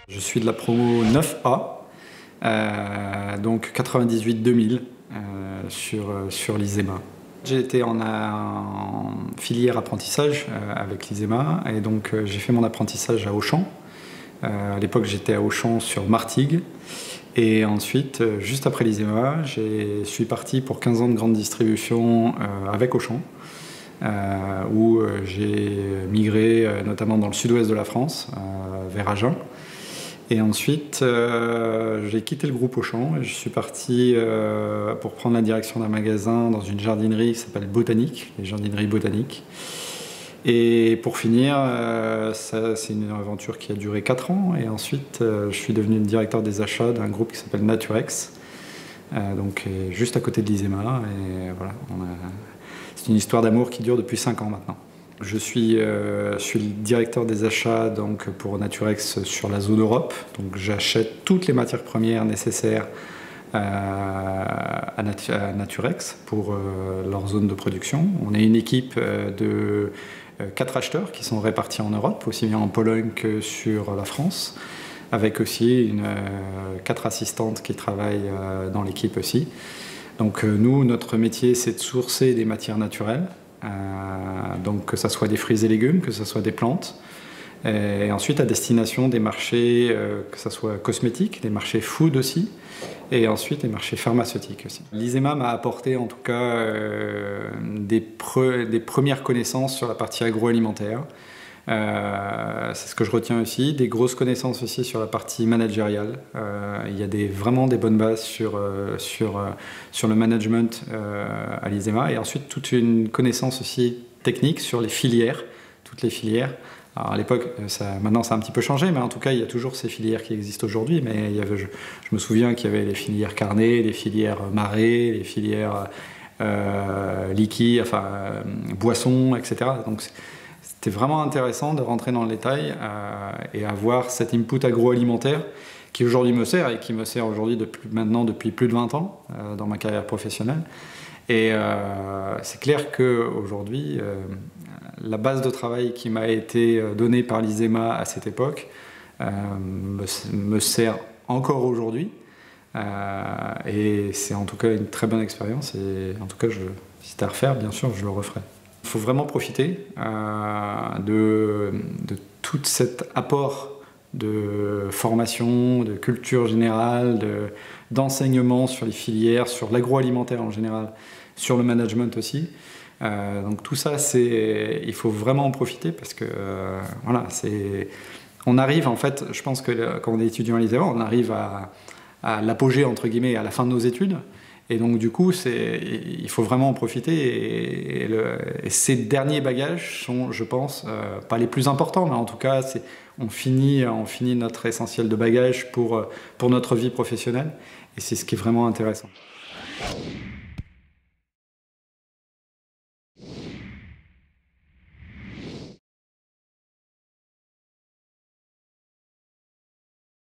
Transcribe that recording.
Je suis de la promo 9A, donc 98-2000 sur l'ISEMA. J'ai été en filière apprentissage avec l'ISEMA et donc j'ai fait mon apprentissage à Auchan. À l'époque j'étais à Auchan sur Martigues et ensuite juste après l'ISEMA je suis parti pour 15 ans de grande distribution avec Auchan où j'ai migré notamment dans le sud-ouest de la France vers Agen. Et ensuite, j'ai quitté le groupe Auchan et je suis parti pour prendre la direction d'un magasin dans une jardinerie qui s'appelle Botanique, les jardineries botaniques. Et pour finir, c'est une aventure qui a duré 4 ans. Et ensuite, je suis devenu le directeur des achats d'un groupe qui s'appelle Naturex, donc juste à côté de l'ISEMA. Et voilà, c'est une histoire d'amour qui dure depuis 5 ans maintenant. Je suis le directeur des achats donc, pour Naturex sur la zone Europe. Donc j'achète toutes les matières premières nécessaires à Naturex pour leur zone de production. On est une équipe de 4 acheteurs qui sont répartis en Europe, aussi bien en Pologne que sur la France, avec aussi 4 assistantes qui travaillent dans l'équipe aussi. Donc nous, notre métier, c'est de sourcer des matières naturelles. Donc que ce soit des fruits et légumes, que ce soit des plantes, et ensuite à destination des marchés, que ce soit cosmétiques, des marchés food aussi, et ensuite des marchés pharmaceutiques aussi. L'ISEMA m'a apporté en tout cas des premières connaissances sur la partie agroalimentaire. C'est ce que je retiens aussi, des grosses connaissances aussi sur la partie managériale. Il y a vraiment des bonnes bases sur le management à l'ISEMA et ensuite toute une connaissance aussi technique sur les filières, toutes les filières. Alors à l'époque, maintenant ça a un petit peu changé, mais en tout cas il y a toujours ces filières qui existent aujourd'hui. Mais je me souviens qu'il y avait les filières carnet, les filières marais, les filières liquides, enfin boissons, etc. Donc, c'était vraiment intéressant de rentrer dans le détail et avoir cet input agroalimentaire qui aujourd'hui me sert et qui me sert aujourd'hui depuis plus de 20 ans dans ma carrière professionnelle. Et c'est clair qu'aujourd'hui, la base de travail qui m'a été donnée par l'ISEMA à cette époque me sert encore aujourd'hui. Et c'est en tout cas une très bonne expérience. Et en tout cas, si c'était à refaire, bien sûr, je le referais. Il faut vraiment profiter de tout cet apport de formation, de culture générale, d'enseignement sur les filières, sur l'agroalimentaire en général, sur le management aussi. Donc tout ça, il faut vraiment en profiter parce que voilà, on arrive en fait, je pense que quand on est étudiant à l'ISEMA, on arrive à l'apogée entre guillemets à la fin de nos études. Et donc du coup, il faut vraiment en profiter et ces derniers bagages sont, je pense, pas les plus importants, mais en tout cas, on finit notre essentiel de bagages pour notre vie professionnelle et c'est ce qui est vraiment intéressant.